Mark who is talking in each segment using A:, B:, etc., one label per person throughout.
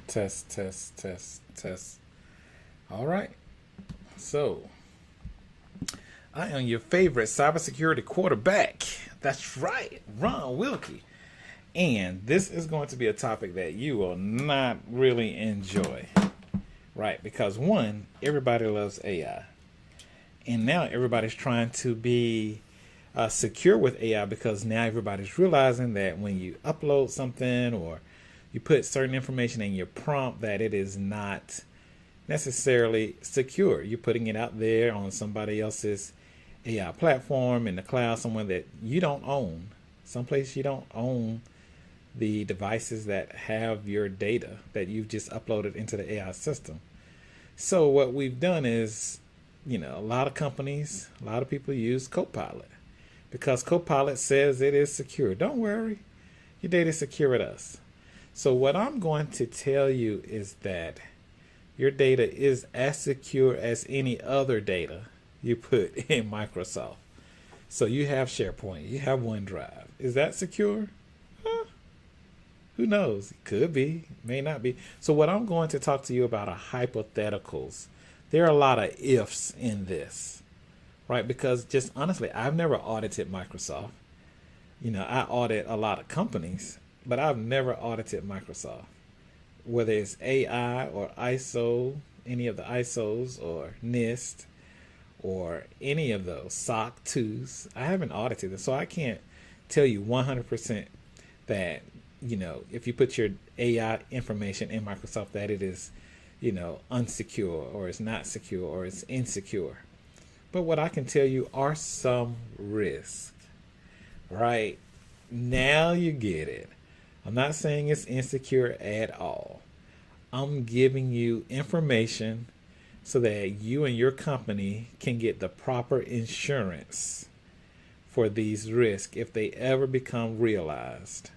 A: Test, test, test, test. All right. So, I am your favorite cybersecurity quarterback. That's right, Ron Wilkie. And this is going to be a topic that you will not really enjoy. Right? Because one, everybody loves AI. And now everybody's trying to be secure with AI because now everybody's realizing that when you upload something or you put certain information in your prompt that it is not necessarily secure. You're putting it out there on somebody else's AI platform in the cloud, somewhere that you don't own, someplace you don't own the devices that have your data that you've just uploaded into the AI system. So what we've done is, a lot of companies, a lot of people use Copilot because Copilot says it is secure. Don't worry, your data is secure with us. So what I'm going to tell you is that your data is as secure as any other data you put in Microsoft. So you have SharePoint, you have OneDrive. Is that secure? Who knows? It could be, may not be. So what I'm going to talk to you about are hypotheticals. There are a lot of ifs in this, right? Because just honestly, I've never audited Microsoft. I audit a lot of companies, but I've never audited Microsoft. Whether it's AI or ISO, any of the ISOs or NIST or any of those SOC 2s, I haven't audited them. So I can't tell you 100% that, if you put your AI information in Microsoft that it is, unsecure or it's not secure or it's insecure. But what I can tell you are some risks, right? Now you get it. I'm not saying it's insecure at all. I'm giving you information so that you and your company can get the proper insurance for these risks if they ever become realized.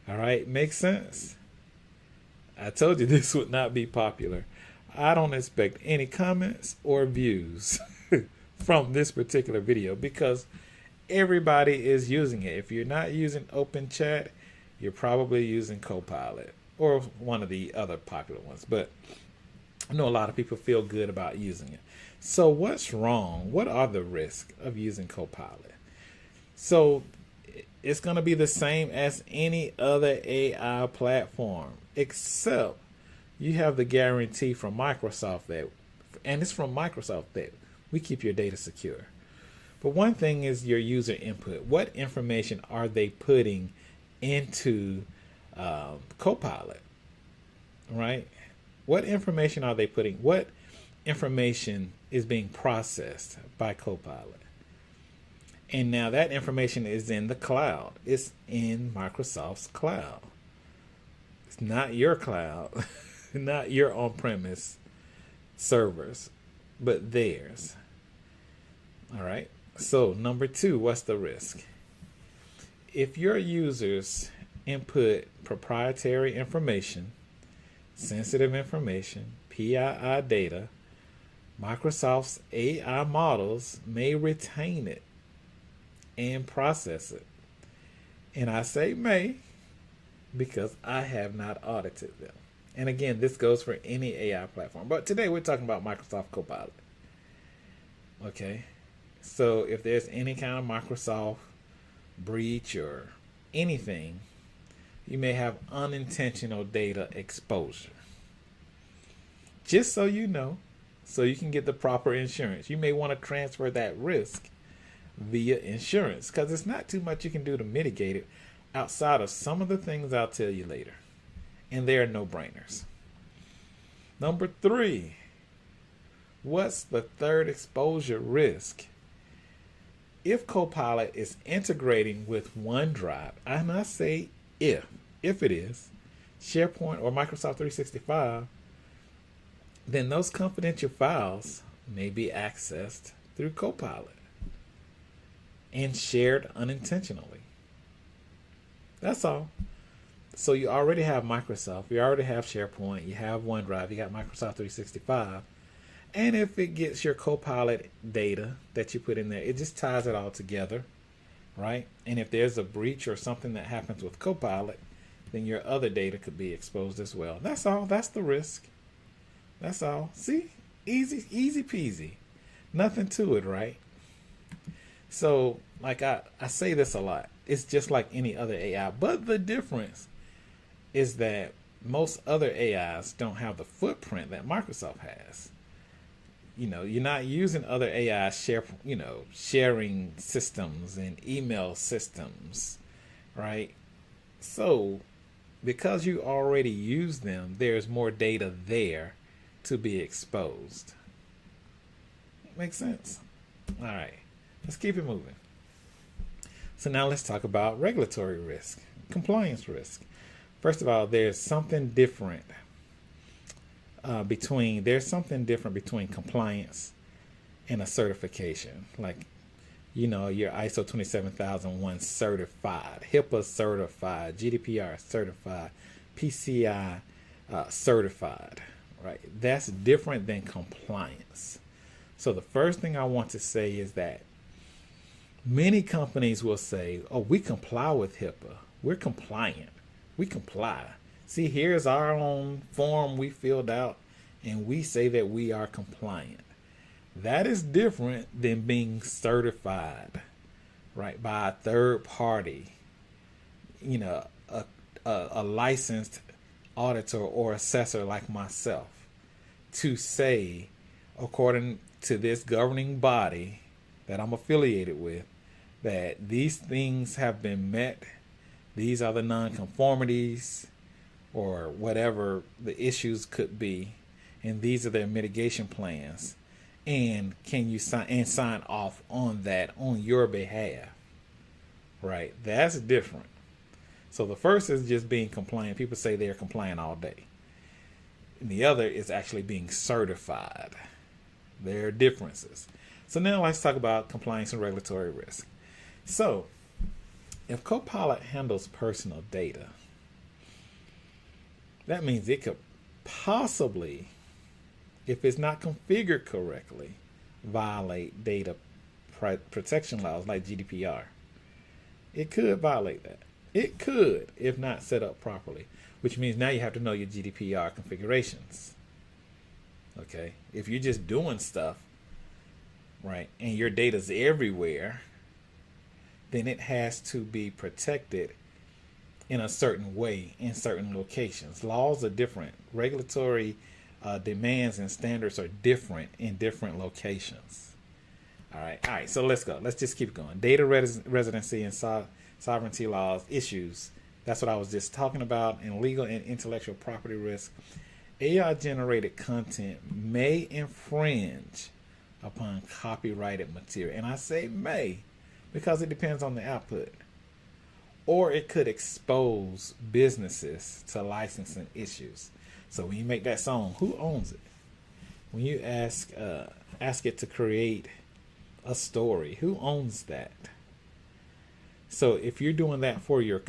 A: All right, makes sense? I told you this would not be popular. I don't expect any comments or views from this particular video because everybody is using it. If you're not using OpenChat, you're probably using Copilot or one of the other popular ones. But I know a lot of people feel good about using it. So what's wrong? What are the risks of using Copilot? So it's going to be the same as any other AI platform, except you have the guarantee from Microsoft and it's from Microsoft that we keep your data secure. But one thing is your user input. What information are they putting into Copilot, right? What information are they putting? What information is being processed by Copilot? And now that information is in the cloud. It's in Microsoft's cloud. It's not your cloud, not your on-premise servers, but theirs. All right. So number 2, what's the risk? If your users input proprietary information, sensitive information, PII data, Microsoft's AI models may retain it and process it. And I say may because I have not audited them. And again, this goes for any AI platform. But today we're talking about Microsoft Copilot. Okay. So if there's any kind of Microsoft breach or anything, you may have unintentional data exposure. Just so you know, so you can get the proper insurance. You may want to transfer that risk via insurance because it's not too much you can do to mitigate it outside of some of the things I'll tell you later. And they are no-brainers. Number 3, what's the third exposure risk? If Copilot is integrating with OneDrive, and I say if it is, SharePoint or Microsoft 365, then those confidential files may be accessed through Copilot and shared unintentionally. That's all. So you already have Microsoft, you already have SharePoint, you have OneDrive, you got Microsoft 365. And if it gets your Copilot data that you put in there, it just ties it all together, right? And if there's a breach or something that happens with Copilot, then your other data could be exposed as well. That's all. That's the risk. That's all. See? Easy peasy. Nothing to it, right? So, like I say this a lot. It's just like any other AI. But the difference is that most other AIs don't have the footprint that Microsoft has. You're not using other AIs sharing systems and email systems, right? So, because you already use them, there's more data there to be exposed. Makes sense? All right, let's keep it moving. So now let's talk about regulatory risk, compliance risk. First of all, there's something different between compliance and a certification. Like, your ISO 27001 certified, HIPAA certified, GDPR certified, PCI certified, right? That's different than compliance. So the first thing I want to say is that many companies will say, oh, we comply with HIPAA. We're compliant. We comply. See, here's our own form we filled out, and we say that we are compliant. That is different than being certified, right, by a third party, a licensed auditor or assessor like myself, to say, according to this governing body that I'm affiliated with, that these things have been met, these are the nonconformities, or whatever the issues could be, and these are their mitigation plans, and can you sign off on that on your behalf, right? That's different. So the first is just being compliant. People say they're compliant all day, and the other is actually being certified. There are differences. So now let's talk about compliance and regulatory risk. So if Copilot handles personal data, that means it could possibly, if it's not configured correctly, violate data protection laws like GDPR. It could violate that. It could, if not set up properly, which means now you have to know your GDPR configurations. Okay? If you're just doing stuff, right, and your data's everywhere, then it has to be protected in a certain way in certain locations. Laws are different. Regulatory demands and standards are different in different locations. All right. So let's go. Let's just keep going. Data residency and sovereignty laws issues. That's what I was just talking about. And legal and intellectual property risk. AI-generated content may infringe upon copyrighted material. And I say may because it depends on the output. Or it could expose businesses to licensing issues. So when you make that song, who owns it? When you ask it to create a story, who owns that? So if you're doing that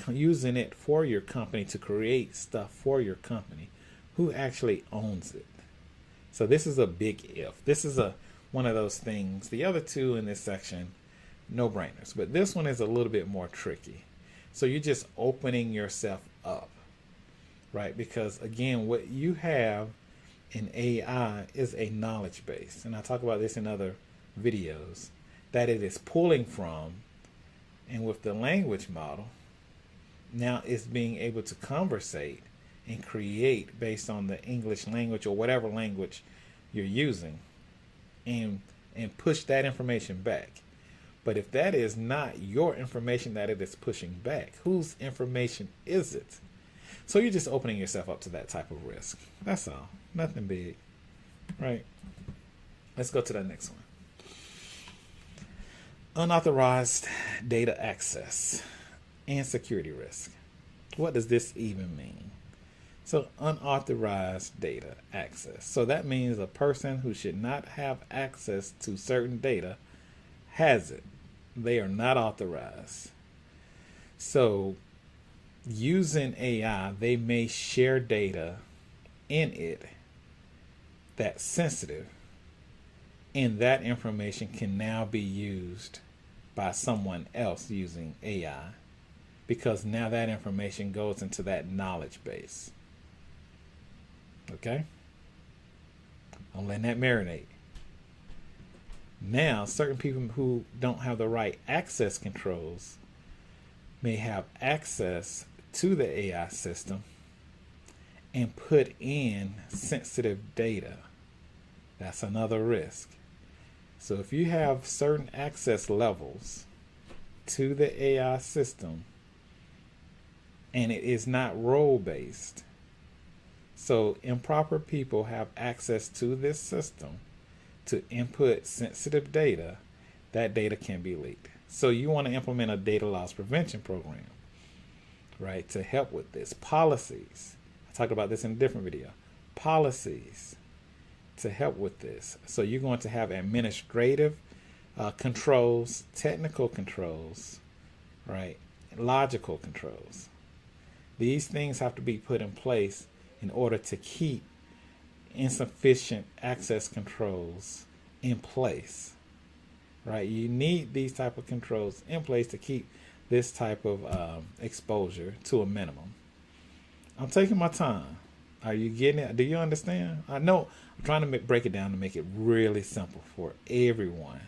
A: using it for your company to create stuff for your company, who actually owns it? So this is a big if. This is one of those things. The other two in this section, no brainers, but this one is a little bit more tricky. So you're just opening yourself up, right? Because again, what you have in AI is a knowledge base. And I talk about this in other videos, that it is pulling from. And with the language model, now it's being able to conversate and create based on the English language or whatever language you're using, and push that information back. But if that is not your information that it is pushing back, whose information is it? So you're just opening yourself up to that type of risk. That's all. Nothing big. Right? Let's go to the next one. Unauthorized data access and security risk. What does this even mean? So unauthorized data access. So that means a person who should not have access to certain data has it. They are not authorized. So using AI, they may share data in it that's sensitive, and that information can now be used by someone else using AI because now that information goes into that knowledge base. Okay? I'm letting that marinate. Now, certain people who don't have the right access controls may have access to the AI system and put in sensitive data. That's another risk. So if you have certain access levels to the AI system and it is not role-based, so improper people have access to this system to input sensitive data, that data can be leaked. So you want to implement a data loss prevention program, right, to help with this. Policies. I talked about this in a different video. Policies to help with this. So you're going to have administrative controls, technical controls, right, logical controls. These things have to be put in place in order to keep insufficient access controls in place, right? You need these type of controls in place to keep this type of exposure to a minimum. I'm taking my time. Are you getting it? Do you understand? I know I'm trying to break it down to make it really simple for everyone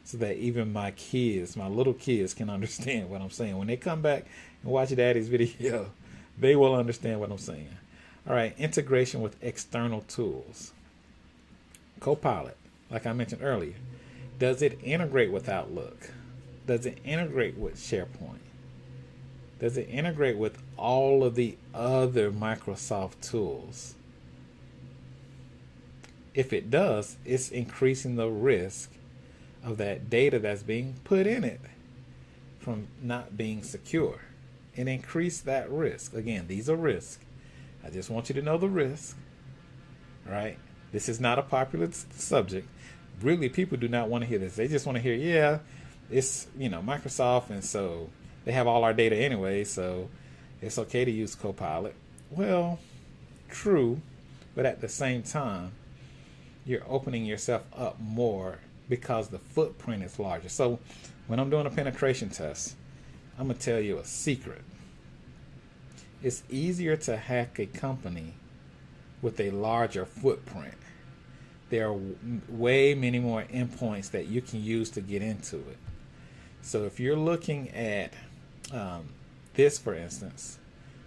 A: so that even my kids, my little kids, can understand what I'm saying. When they come back and watch Daddy's video, they will understand what I'm saying. All right, integration with external tools. Copilot, like I mentioned earlier, does it integrate with Outlook? Does it integrate with SharePoint? Does it integrate with all of the other Microsoft tools? If it does, it's increasing the risk of that data that's being put in it from not being secure. It increased that risk. Again, these are risks. I just want you to know the risk, right? This is not a popular subject. Really, people do not want to hear this. They just want to hear, yeah, it's, Microsoft, and so they have all our data anyway, so it's okay to use Copilot. Well, true, but at the same time, you're opening yourself up more because the footprint is larger. So when I'm doing a penetration test, I'm going to tell you a secret. It's easier to hack a company with a larger footprint. There are way many more endpoints that you can use to get into it. So if you're looking at this, for instance,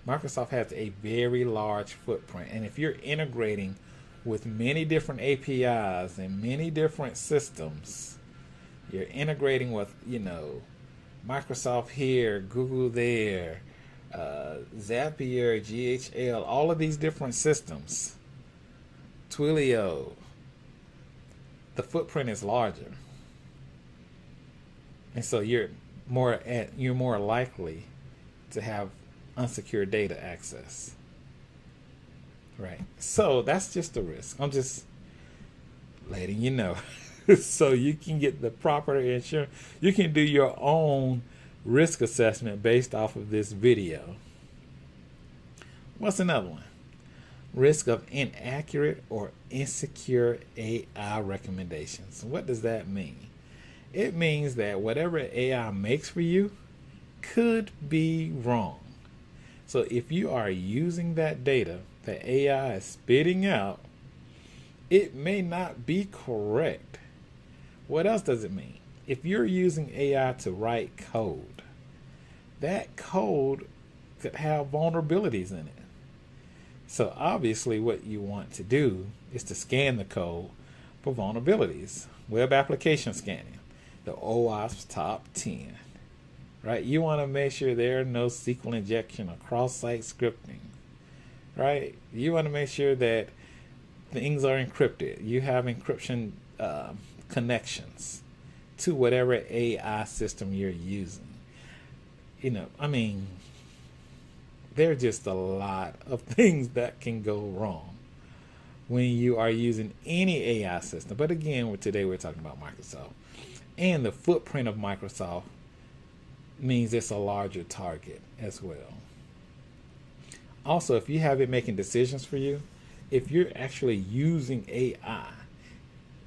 A: Microsoft has a very large footprint. And if you're integrating with many different APIs and many different systems, you're integrating with, Microsoft here, Google there, Zapier, GHL, all of these different systems, Twilio, the footprint is larger. And so you're more likely to have unsecured data access. Right. So that's just a risk. I'm just letting you know. So you can get the proper insurance. You can do your own risk assessment based off of this video. What's another one? Risk of inaccurate or insecure AI recommendations. What does that mean? It means that whatever AI makes for you could be wrong. So if you are using that data that AI is spitting out, it may not be correct. What else does it mean? If you're using AI to write code, that code could have vulnerabilities in it. So obviously what you want to do is to scan the code for vulnerabilities. Web application scanning, the OWASP top 10. Right? You want to make sure there are no SQL injection or cross-site scripting. Right? You want to make sure that things are encrypted. You have encryption connections to whatever AI system you're using. There are just a lot of things that can go wrong when you are using any AI system. But again, today we're talking about Microsoft. And the footprint of Microsoft means it's a larger target as well. Also, if you have it making decisions for you, if you're actually using AI,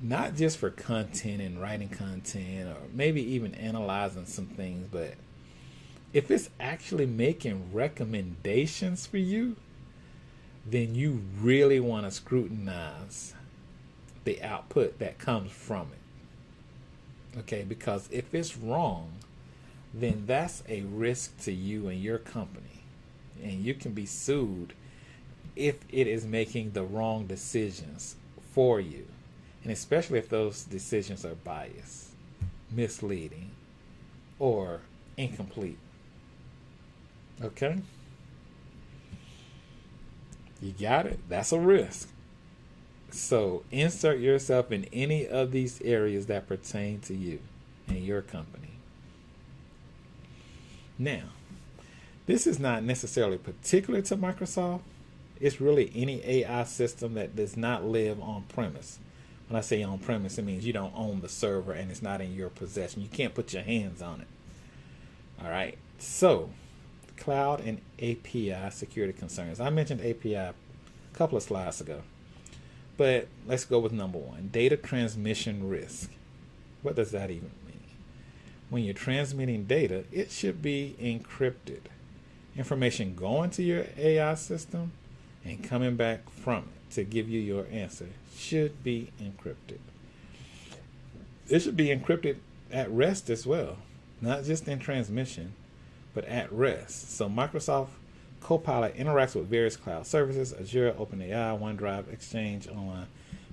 A: not just for content and writing content or maybe even analyzing some things, but If it's actually making recommendations for you, then you really want to scrutinize the output that comes from it. Okay, because if it's wrong, then that's a risk to you and your company. And you can be sued if it is making the wrong decisions for you. And especially if those decisions are biased, misleading, or incomplete. Okay? You got it? That's a risk. So insert yourself in any of these areas that pertain to you and your company. Now, this is not necessarily particular to Microsoft. It's really any AI system that does not live on premise. When I say on premise, it means you don't own the server and it's not in your possession. You can't put your hands on it. All right. So, cloud and API security concerns. I mentioned API a couple of slides ago. But let's go with number one, data transmission risk. What does that even mean? When you're transmitting data, it should be encrypted. Information going to your AI system and coming back from it to give you your answer should be encrypted. It should be encrypted at rest as well, not just in transmission, but at rest. So Microsoft Copilot interacts with various cloud services, Azure, OpenAI, OneDrive, Exchange Online,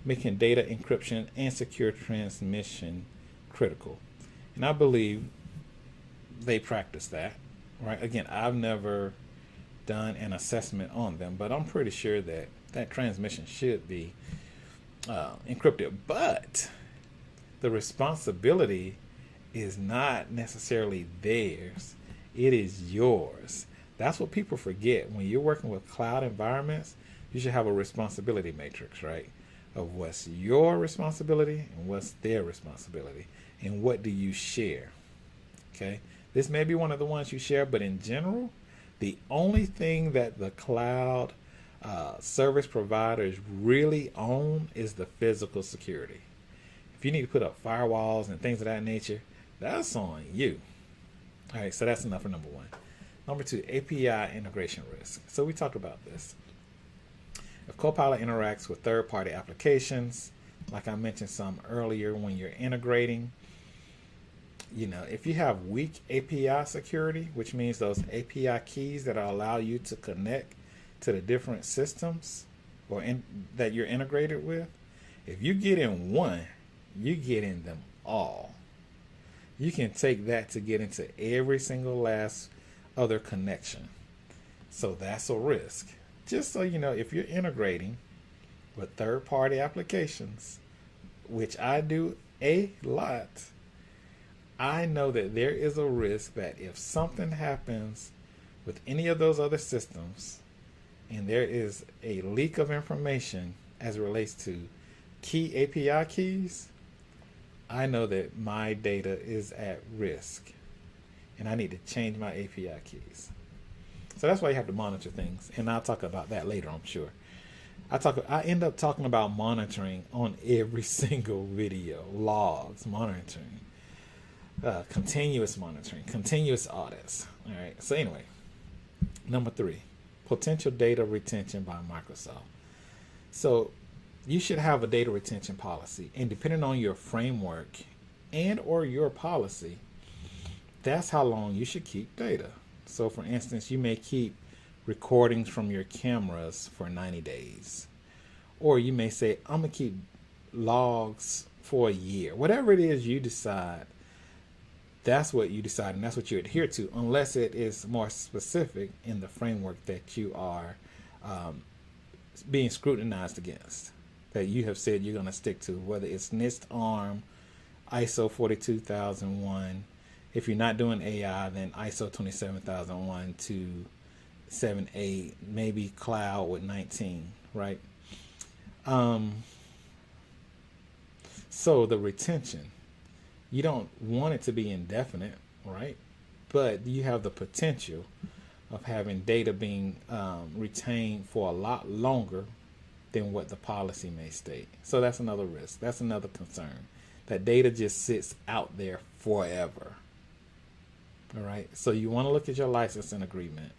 A: making data encryption and secure transmission critical. And I believe they practice that, right? Again, I've never done an assessment on them, but I'm pretty sure that that transmission should be encrypted. But the responsibility is not necessarily theirs. It is yours. That's what people forget. When you're working with cloud environments, you should have a responsibility matrix, right? Of what's your responsibility and what's their responsibility. And what do you share? Okay? This may be one of the ones you share, but in general, the only thing that the cloud service providers really own is the physical security. If you need to put up firewalls and things of that nature, that's on you. All right, so that's enough for number one. Number two, API integration risk. So we talked about this. If Copilot interacts with third-party applications, like I mentioned some earlier, when you're integrating, if you have weak API security, which means those API keys that allow you to connect to the different systems that you're integrated with, if you get in one, you get in them all. You can take that to get into every single last other connection. So that's a risk. Just so you know, if you're integrating with third-party applications, which I do a lot, I know that there is a risk that if something happens with any of those other systems and there is a leak of information as it relates to key API keys, I know that my data is at risk and I need to change my API keys. So that's why you have to monitor things, and I'll talk about that later, I'm sure. I end up talking about monitoring on every single video, logs, monitoring, continuous monitoring, continuous audits. All right. So anyway, number three, potential data retention by Microsoft. So you should have a data retention policy, and depending on your framework and or your policy, that's how long you should keep data. So for instance, you may keep recordings from your cameras for 90 days. Or you may say, I'm going to keep logs for a year. Whatever it is you decide, that's what you decide and that's what you adhere to, unless it is more specific in the framework that you are being scrutinized against, that you have said you're going to stick to, whether it's NIST ARM, ISO 42001. If you're not doing AI, then ISO 27001 to 7A, maybe cloud with 19, right? So the retention, you don't want it to be indefinite, right? But you have the potential of having data being retained for a lot longer than what the policy may state. So that's another risk. That's another concern. That data just sits out there forever. All right. So you want to look at your licensing agreement.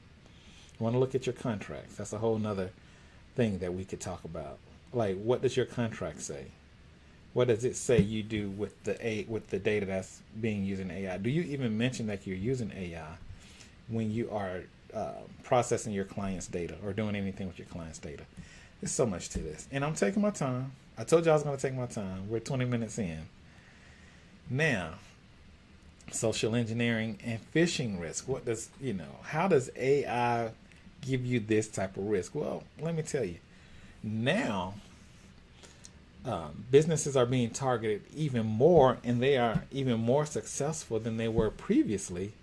A: You want to look at your contracts. That's a whole nother thing that we could talk about. Like, what does your contract say? What does it say you do with the data that's being used in AI? Do you even mention that you're using AI when you are processing your client's data or doing anything with your client's data? There's so much to this, and I'm taking my time. I told you I was going to take my time. We're 20 minutes in now. Social engineering and phishing risk. What does how does AI give you this type of risk? Well, let me tell you. Now, businesses are being targeted even more, and they are even more successful than they were previously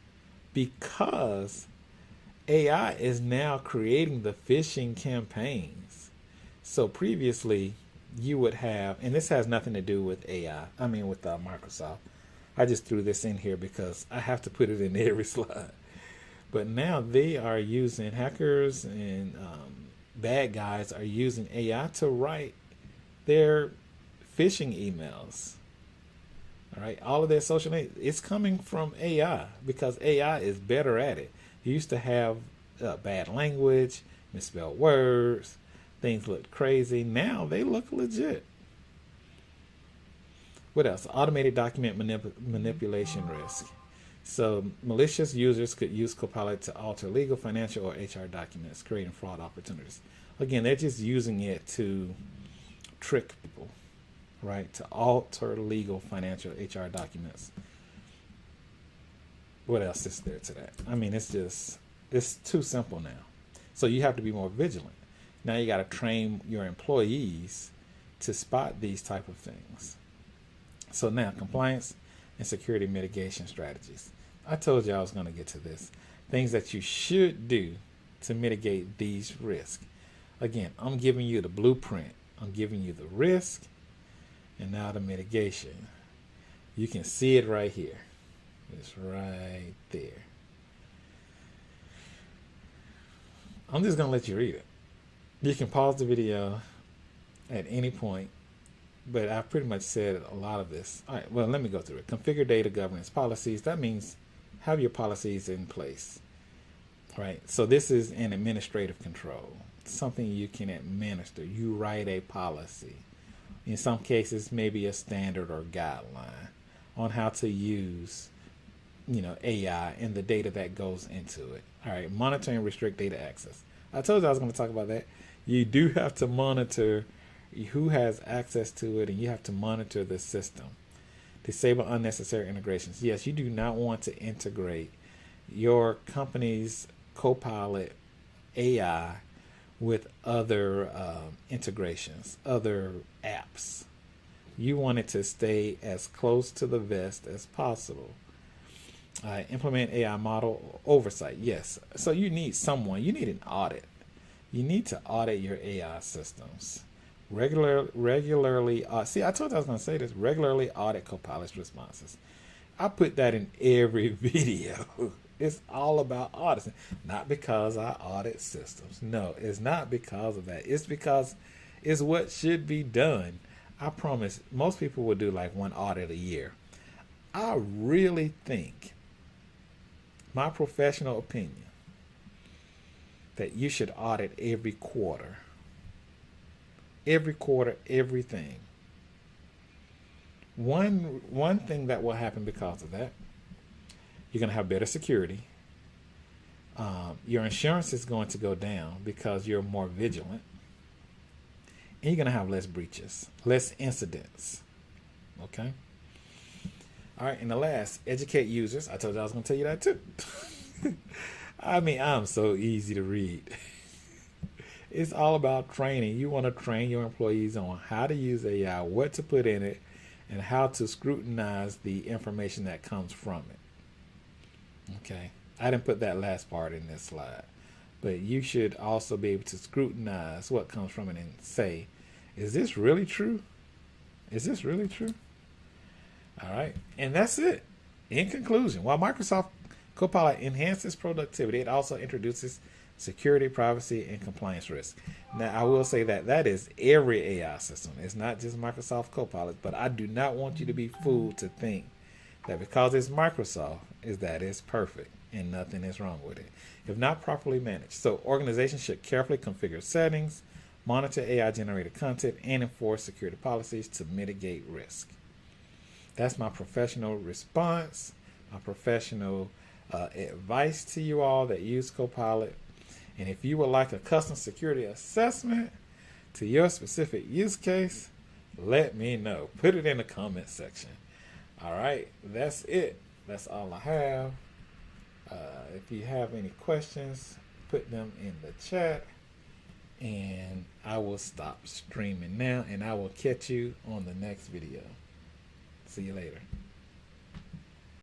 A: because AI is now creating the phishing campaigns. So previously, you would have, and this has nothing to do with AI. I mean, with Microsoft. I just threw this in here because I have to put it in every slide. But now they are using hackers and bad guys are using AI to write their phishing emails. All right, all of their social media, it's coming from AI because AI is better at it. You used to have bad language, misspelled words, things looked crazy. Now they look legit. What else? Automated document manipulation risk. So malicious users could use Copilot to alter legal, financial, or HR documents, creating fraud opportunities. Again, they're just using it to trick people, right? To alter legal, financial, HR documents. What else is there to that? I mean, it's too simple now. So you have to be more vigilant. Now you got to train your employees to spot these type of things. So now, compliance and security mitigation strategies. I told you I was going to get to this. Things that you should do to mitigate these risks. Again, I'm giving you the blueprint. I'm giving you the risk and now the mitigation. You can see it right here. It's right there. I'm just going to let you read it. You can pause the video at any point. But I've pretty much said a lot of this. All right, well, let me go through it. Configure data governance policies. That means have your policies in place. Right? So this is an administrative control. Something you can administer. You write a policy. In some cases, maybe a standard or guideline on how to use, AI and the data that goes into it. All right, monitor and restrict data access. I told you I was going to talk about that. You do have to monitor who has access to it, and you have to monitor the system. Disable unnecessary integrations. Yes, you do not want to integrate your company's Copilot AI with other integrations, other apps. You want it to stay as close to the vest as possible. Implement AI model oversight. Yes. So you need an audit. You need to audit your AI systems. Regularly, see, I told you I was going to say this. Regularly audit Copilot's responses. I put that in every video. It's all about auditing. Not because I audit systems. No, it's not because of that. It's because it's what should be done. I promise most people will do like one audit a year. I really think, my professional opinion, that you should audit every quarter. Every quarter, everything. One thing that will happen because of that, you're going to have better security. Your insurance is going to go down because you're more vigilant. And you're going to have less breaches, less incidents. Okay? All right, and the last, educate users. I told you I was going to tell you that too. I mean, I'm so easy to read. It's all about training. You want to train your employees on how to use AI, what to put in it, and how to scrutinize the information that comes from it. Okay. I didn't put that last part in this slide. But you should also be able to scrutinize what comes from it and say, is this really true? Is this really true? All right. And that's it. In conclusion, while Microsoft Copilot enhances productivity, it also introduces security, privacy, and compliance risk. Now, I will say that is every AI system. It's not just Microsoft Copilot, but I do not want you to be fooled to think that because it's Microsoft, is that it's perfect and nothing is wrong with it if not properly managed. So organizations should carefully configure settings, monitor AI generated content, and enforce security policies to mitigate risk. That's my professional response, my professional advice to you all that use Copilot. And if you would like a custom security assessment to your specific use case, let me know. Put it in the comment section. All right, that's it. That's all I have. If you have any questions, put them in the chat. And I will stop streaming now, and I will catch you on the next video. See you later.